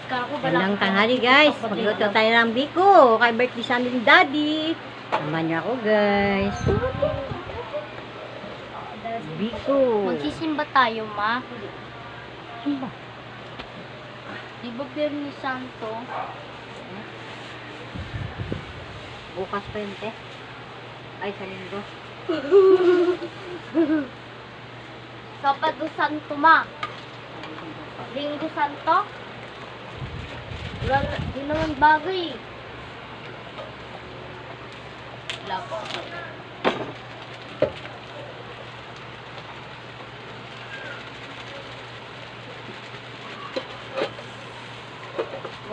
Magandang tanghali guys. Magluto tayo ng biko. Kay birthday sa aming daddy. Naman niya ako guys. Biko. Magsisimba tayo, ma. Simba. Di ba Biyernes Santo? Bukas pa yun, te. Ay, sa linggo. Sabado Santo, ma. Linggo Santo? Wala, di naman bagay. Wala po.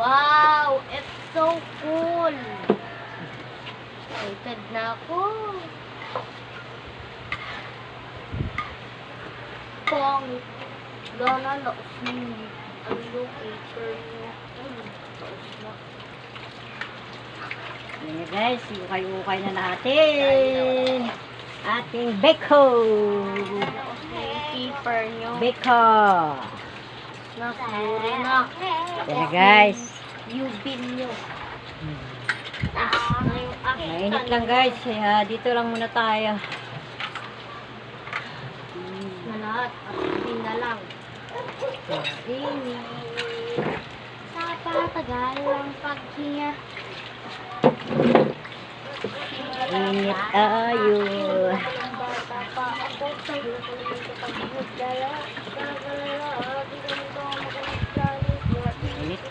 Wow! It's so cool! Excited na ako. Pong. Lana, laos na hindi. Ang locator niya. Laos na. Ayan guys, ukay-ukay na natin. Ating biko. Laos na yung keeper niyo. Biko. Nasuri na. Ayan guys. Yung bin niyo. Mainit lang guys. Kaya dito lang muna tayo. Na lahat. At bin na lang. Init. Sa patagal ang paghinga. Init tayo. Bata pa ako sa pagdala. Init.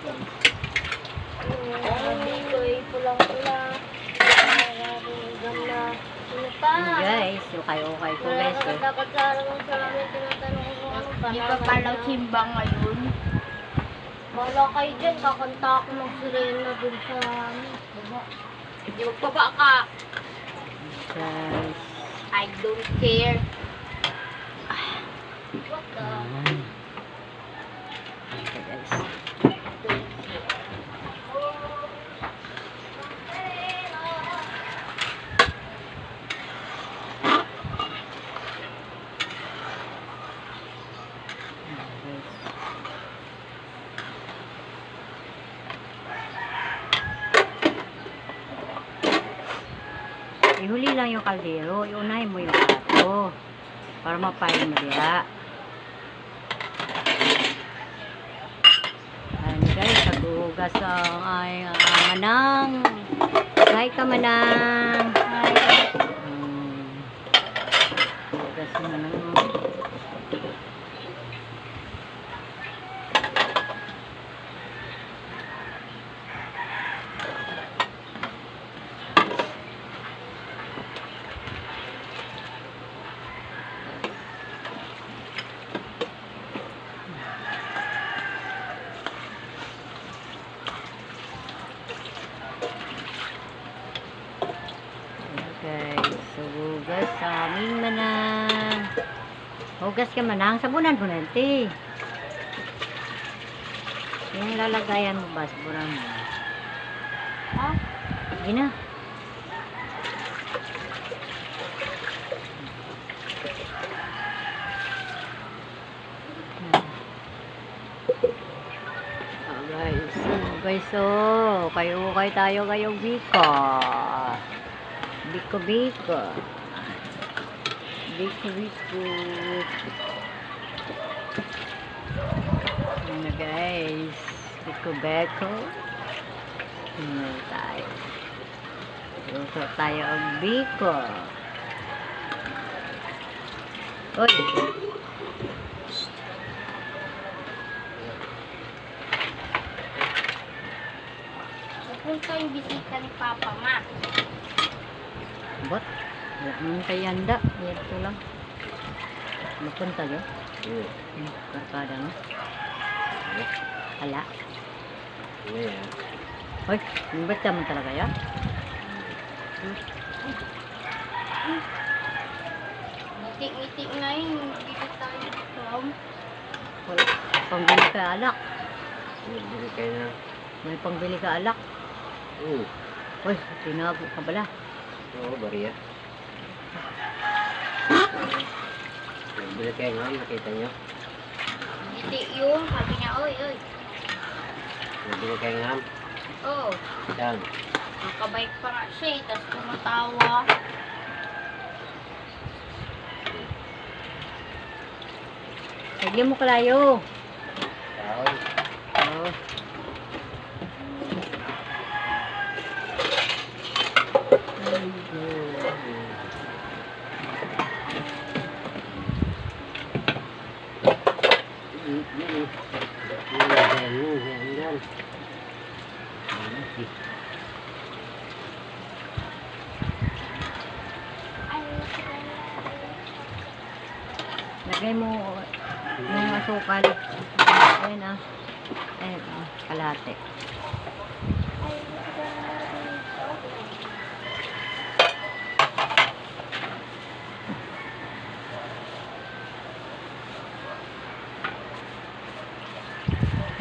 Ko'y pulang-pulang. Nararamdam na. Sino pa? Guys, ukay-ukay ko guys. Eh. Dapat sa alam sa amin, tinatanong ko kung ano pa. Di ba pala simba ngayon? Wala kayo dyan, kakanta ako ng sirena dun sa amin. Baba. Hindi magbaba ka. Guys. I don't care. What the? Okay guys. Ihuli lang yung kaldero, iunahin mo yung plato para mapain mo diya. Ayan guys, naghuhugas ang ay manang. Hi ka manang. Hi. Hugas yung manang. Guys, so hugas sa aming manang. Hugas ka manang, sabunan ko nanti. Yung lalagayan mo ba, sabunan mo. Ha? Sige na. Guys, so kayo tayo kayong biko. Biko. Ano guys, biko. Ano tayo? Luto tayo ang biko. Oy. Punta yung bisita ni Papa, ma. Bot? Wala naman kay Yanda. Ito lang. Mapunta yun? Karkada no? Hala? Hoy, ba't naman talaga yan? Ngitik-ngitik na yun. Hindi tayo from. Wala. Pangbili ka alak. Bili kayo na. May pangbili ka alak. Hoy, tinago ka bala. Oo, bariya. Bili kayo nga, nakita nyo. Ngitik yun. Sabi niya, oy. Nagbili kayo ng ham. Oo. Yan. Nakabike pa nga siya eh. Tapos tumatawa. Lagyan mo kalayo. Tao. Oh. Lagay mo yung asukal. Ayan ah. Ayan ah. Kalate.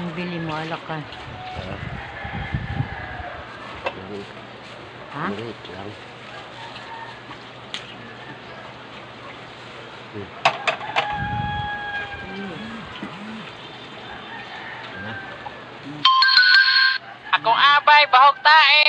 Ang bili mo, alak ka. Ha? Maliit lang. Akong abay, bahog tae.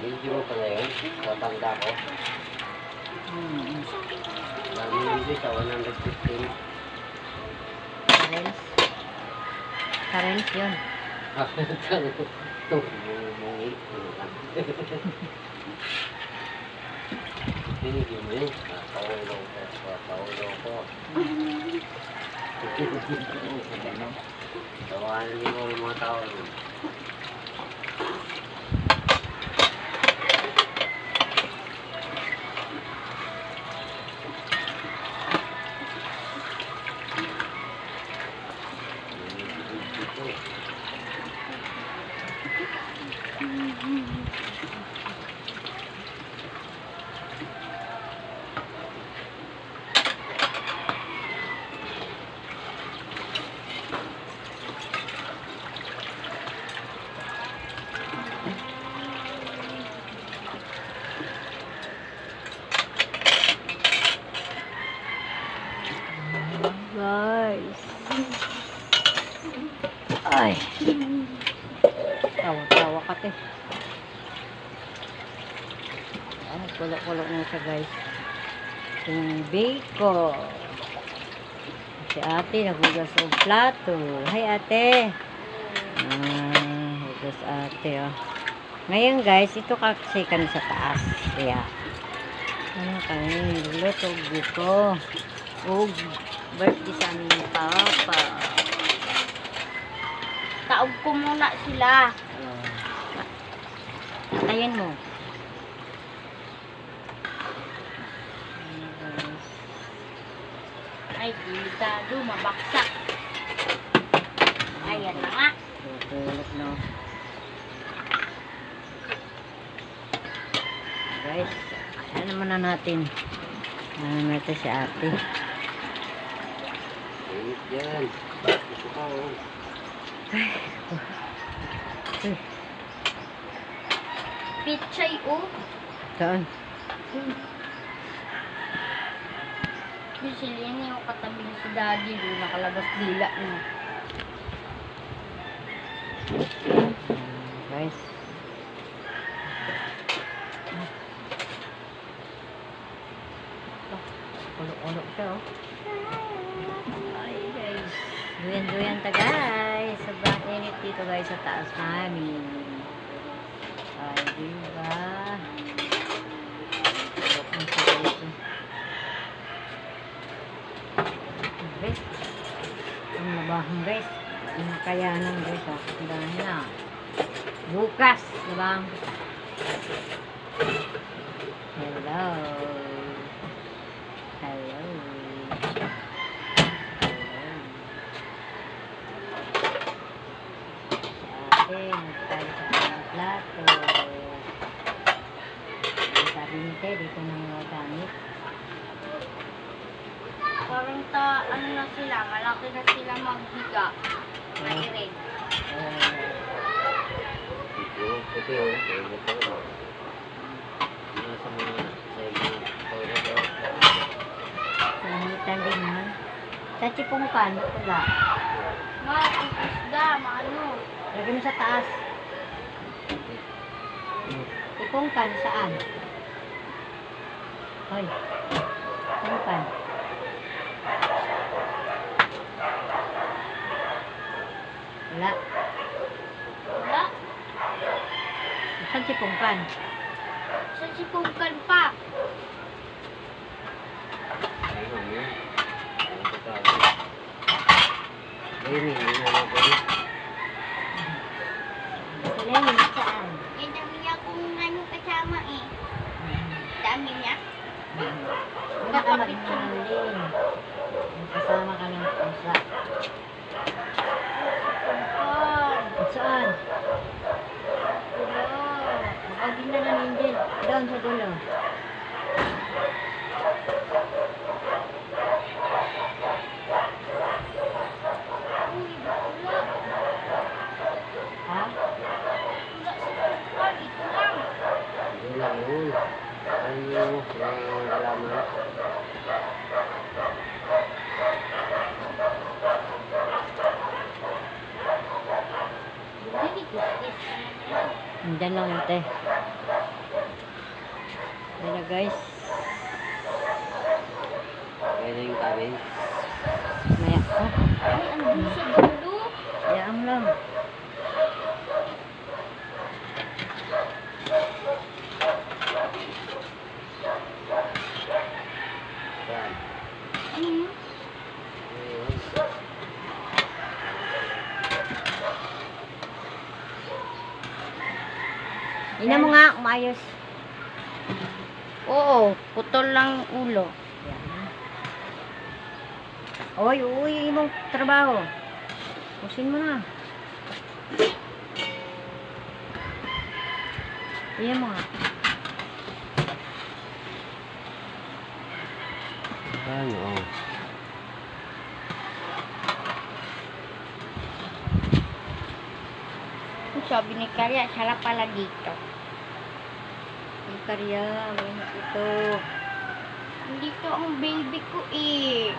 Hindi mo pala yun. Tatanda ko. Lagi nandito sa 115. Karens. Karens yun. Binigyan mo yun. Paulo ko. Paulo ko. Tawanan niyo yung mga tao. Guys. Ay. Tawa-tawa ka te. Ay, kulo-kulo na siya guys. Yung bacon. Si ate naghugas ng plato. Hi ate. Hugas ate oh. Ngayon guys, ito kasi kami sa taas. Kaya. Ano kami, luto ko. Oh, birthday sa amin ni Papa. Taog ko muna sila. Patayin mo. Ay, delikado, mabaksak. Ayan na nga. Tutulog no. Guys, ayan naman na natin. Ano natin si ate. Ayun yan. Bakit ko pa oh. Pichay oh. Saan? Sila yung katabi ni si Daddy. Doon nakalabas dila niya. Guys. Ulo-ulo siya oh. Ay guys. Duyan-duyan ta guys. Sobrang init dito guys sa taas namin. Ay diba? Ang sakit ito. Guys. Ang labahan guys. Ang nakayanan guys oh. Dahil na. Bukas. Labahan ko. Hello. Hello. ate, dito na mga gamit. Parang ano na sila, malaki na sila maghiga. Malirin. Puti oh. Nasa mga sa mga toilet. Namitan din man. Sa chipungkan, pula. Isda, maano. Lagay mo sa taas. Ipungkan, saan? Hoy. Ipungkan. Wala. Wala. Saan sipungkan? Sa sipungkan pa. Ayun yun. Ayun ko tayo. Ayun yun. Ayun ako. Sila yun, saan? Eh, dami niya kung ano kasama eh. Dami niya. Wala ka magmahalin. Kasama ka ng pusa. Sipungkan. Saan? Wala. Makagin na ng Angel. Doon sa dulo. Uy, wala. Ha? Wala sa sipungkan. Ito lang. Doon lang yun. Ayun yun. Yung halaman. Hindi, kustis. Andyan lang ate. Ayan na guys. Kaya na yung kanin. Maya. Oh, Ay, ano din sa dulo? hayaan lang. Yan. Hmm. Ayun. Ina mo nga, umayos. Oo, putol lang ulo. Ayan. Oy, uy, imong trabaho. Pusin mo na. Iyan mo nga. Ano? Oh. Sabi ni Karya, sarap pala dito. Yung karya, may ito. Dito ang baby ko eh.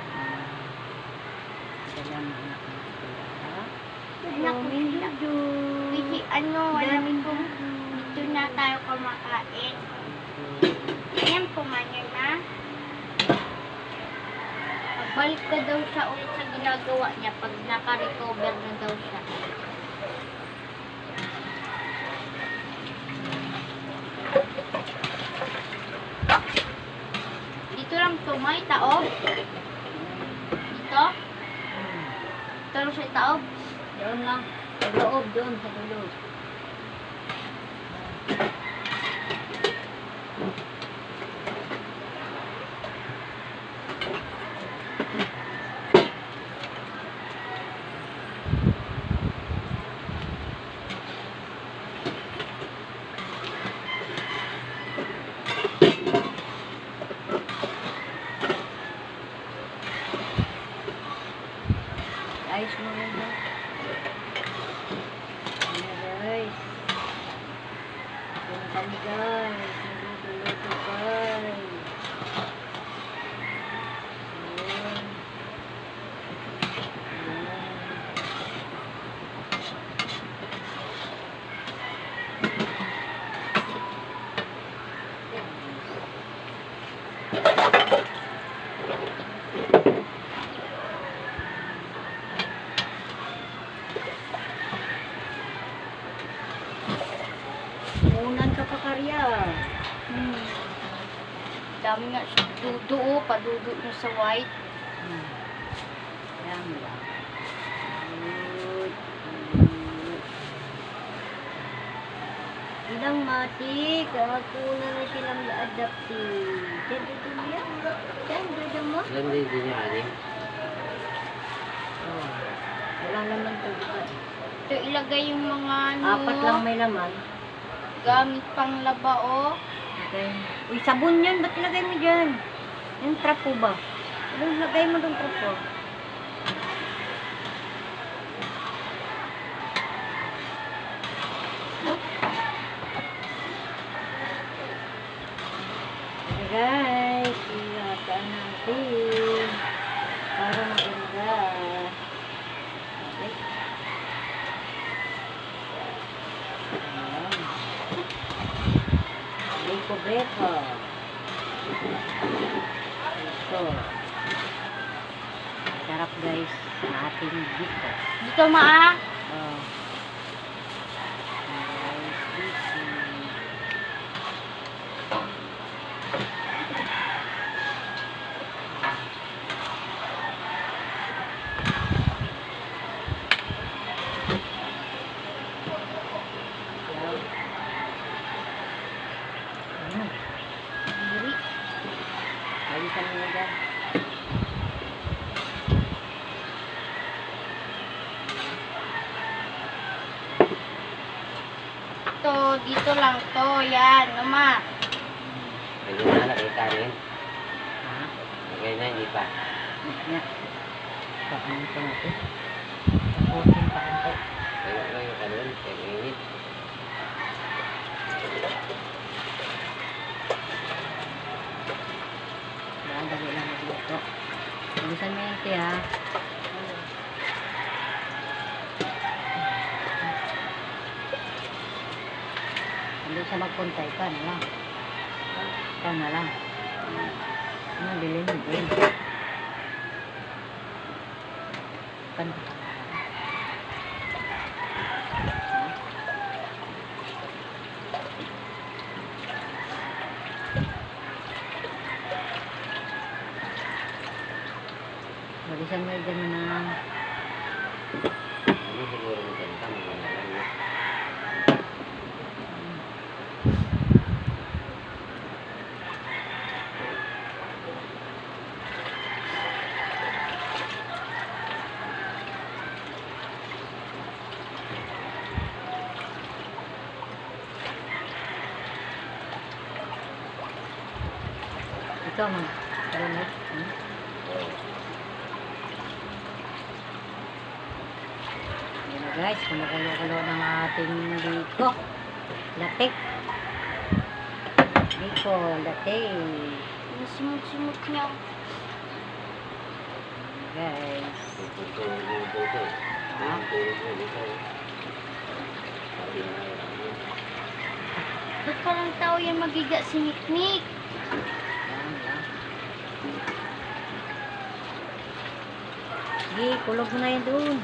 Salamat anak ng kuya. Anak ko sila. Kasi ano, alam ko, dito na tayo kumakain. Ayan, pumanyan na. Magbalik ka daw siya ulit sa ginagawa niya pag naka-recover na daw siya. Dito lang to, may taob. Dito? Dito lang siya taob. Doon lang. Sa loob, doon, sa dulo. Ayos mo yun ba? Ayan guys. Ayan kami guys. Nagluto-luto guys. Ayan. Unan ka pa karya. Dami nga siya dudu, oh, padudu niya sa white. Ayan mo lang. Good. Ilang matik. Ako na silang adapti. Diyan dito niya. Diyan dito mo. Ilan din din yan eh. Oh. Wala naman to. Ito ilagay yung mga ano, Apat lang may laman. gamit pang laba, oh. Okay. Uy, sabon yan. Ba't ilagay mo dyan? Yung trapo ba? Ano lagay mo doon trapo? Okay guys, ingatan natin para maganda. Okay. Ayan. Breko. Ito. Sarap guys na ating biko. Dito maa. Oh. Guys, busy. Diri. Alisan mo na dyan. To, dito lang to. Yan, mama. Pwede na lagay ka rin. Ha? Lagay na, hindi pa. Yan. Pakunto natin. Tapusin pa kunti. Lagay ka rin. Kaya init. Dali lang magluto. Bilisan mo yan, tiya. Hindi siya magpunta. Ikaw na lang. Ikaw na lang. Ano, bilhin mo din. Pan. Bilisan mo din mo na. Ano siguro mo dyan ka? Magandang mo. Ikaw mo. Karoon Yan na guys, kumukulo-kulo ng ating biko. Latik. Biko, latik. Simut-simut niya. Guys. Tutulog mo dito. Ha? Tutulog mo dito. Sabi na yun. Ba't parang tao yan magiga si Mikmik? Yan lang. Sige, kulog mo na yan doon.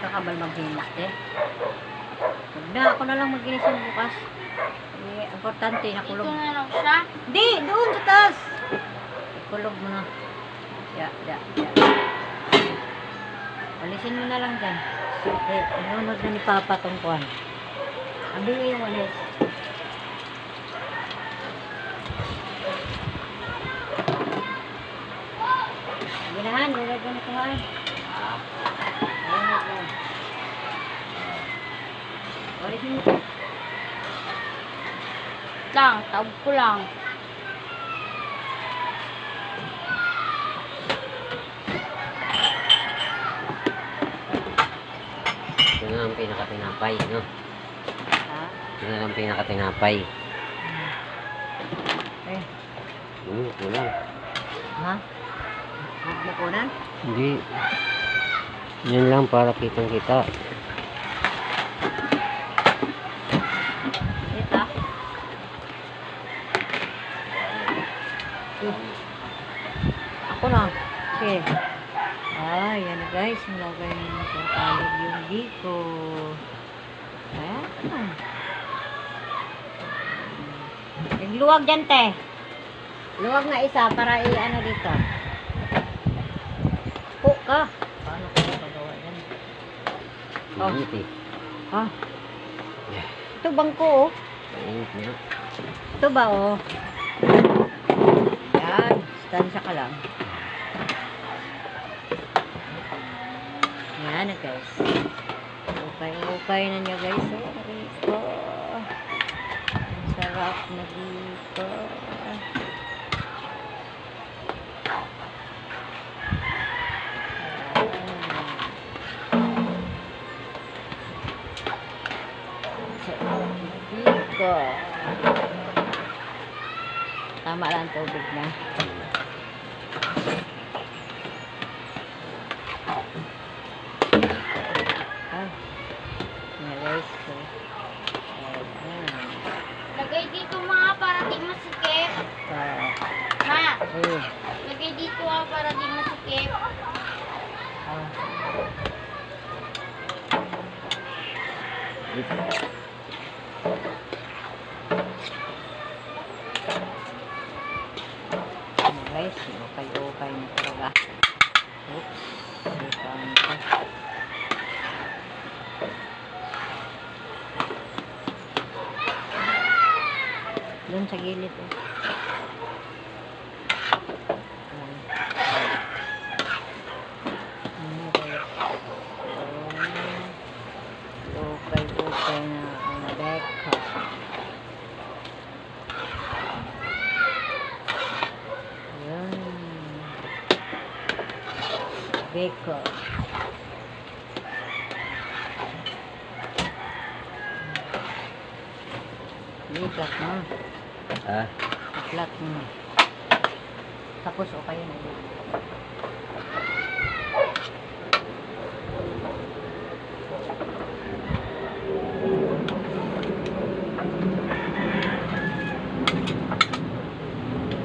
Kakabal maghinak eh. Huwag na, ako na lang maginising bukas. Eh, importante, Dito nakulog. na lang siya. Di, doon sa taas. Kulog mo na. Ya. Alisin mo na lang dyan. Eh, inunod na ni Papa tong kuhan. Abi mo yung walis. Ginahan, gagawin na kuhan. Ayun na. Alisin mo. Lang, tawag ko lang. Ito na ang pinakatinapay, no? Ha? Ito na ang pinakatinapay. Eh, Kulang. ha? Huwag mo kunan? Hindi. Yan lang para kitang-kita. Ito. Ako na. Sige. Ah, yan guys. Nilagay mo sa talig yung biko. Ayan. Yung luwag dyan, te. Luwag na isa para i-ano dito. Po ka. Paano ko magagawa yan? Oh. Init eh. Ah. Ito bangko, oh. Init niya. Ito ba, oh? Yan. Stansya ka lang. Yan na, guys. Okay na niya guys. Ito. Ang sarap na dito. Dito. Tama lang tubig na. Guys, so, Lagay dito mga para di masikip. Ma, lagay dito para di masikip. guys, okay na talaga. Oops, ito pa. Doon sa gilid eh. Okay na ang beka. Yan. Beka. Ikat mo. Ha? Flat mo. Tapos okay na yun.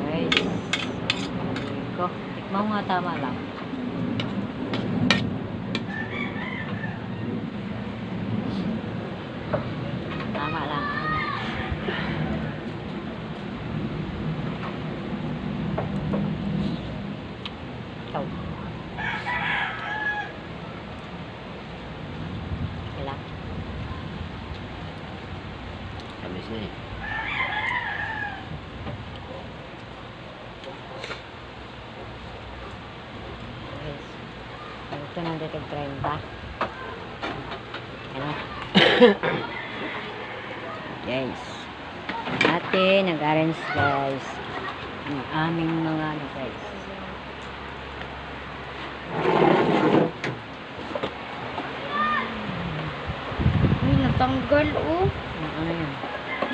Guys. Ko. Tikman mo nga tama lang. Tama lang. Ilang. Kamis na eh. Guys. Ito na dito 30. Ano? Guys. Ate, nag-arrange guys. Ang aming mga ano guys. Ay, natanggal oh. Ano yun?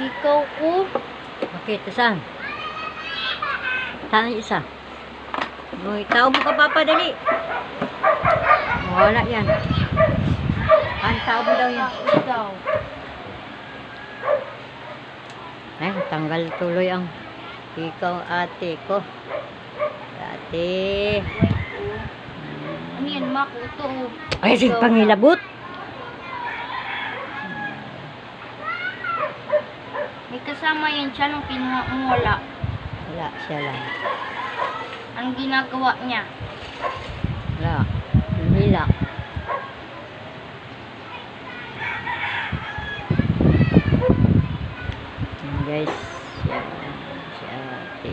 Ikaw ko. Bakit? Saan? Saan yung isa? Uy, tao mo ka papadali. Wala yan. Ang tao mo daw yan. Ikaw. Ay, tanggal tuloy ang ikaw ate ko. Ate. Ano yan, Mak? Ito oh. Ay, sige pangilabot. May kasama yan siya nung kinuha mo wala. Wala, siya lang. Anong ginagawa niya? Wala. Hila. Guys, si ate.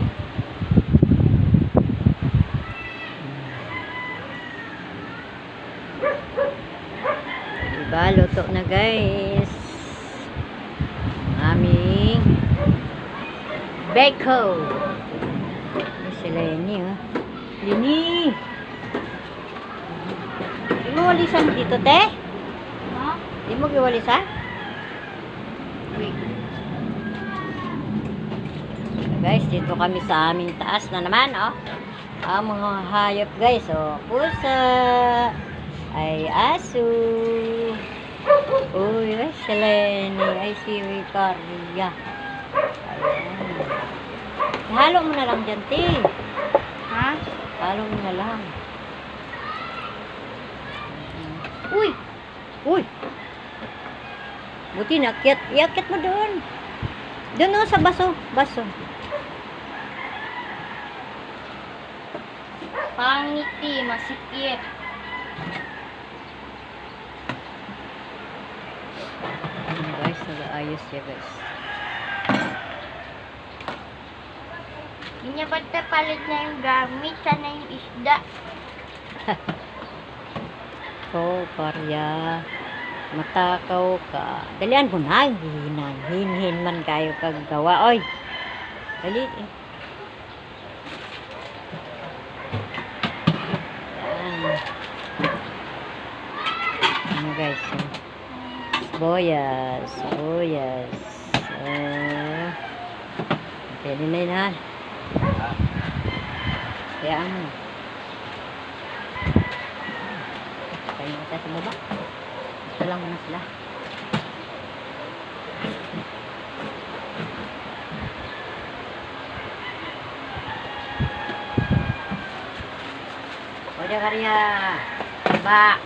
Diba, luto na guys. Aming beko. Si Lenny, oh. Lenny! Di mo walisan dito, te? Ha? Di mo giwalisan? Wait. Guys, dito kami sa aming taas na naman, oh. Ang mga hayop, guys, oh. Pusa. Ay, aso. Uy, ay, si Lenny. Ay, si Ricaria. Ayan. Halo mo na lang dyan, te. Ha? Halo mo na lang. Uy! Uy! Buti na, iakit mo doon. Doon, oh, sa baso. Baso. Pangiti, masikip. Guys, nag-aayos siya, guys. Hindi niya ba't palit na yung gamit? Sana yung isda. Oh, Korea. Matakaw ka. Dalian mo na. Hinhin man kayo kagawa. Oy. Dali. Yan. Ano guys? Boyas. Boyas. Pwede na yun ha. Kaya ano. Kaya na tayo sa baba. Ito lang muna sila. Pwede ka rin baba.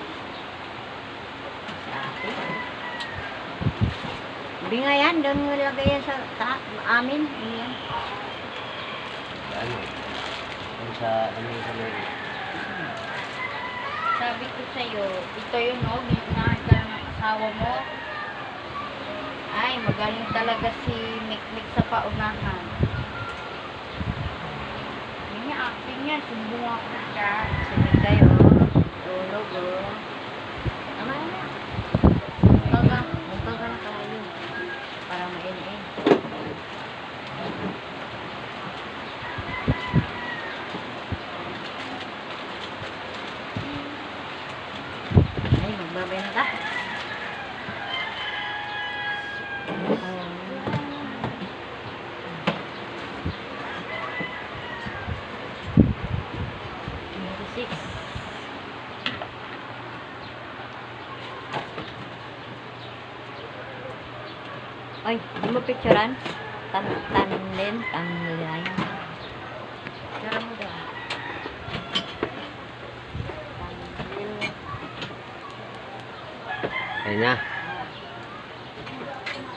Sabi nga yan, doon mo lagay yan sa amin. Ayan. Ano? Yung sa, ano yung sa loob? Sabi ko sa'yo, ito yun, no? Ginahan ka lang ng asawa mo. Ay, magaling talaga si Mikmik sa paunahan. Yun niya, acting yan. Sumbong ako dyan. Sabi kayo, tulog tama na. Huwag ka na kayo. Para main-in. Ay, magbabay na ka. Six. Ay, di mo picturean? Tanlin. Picture mo daw. Ayun na.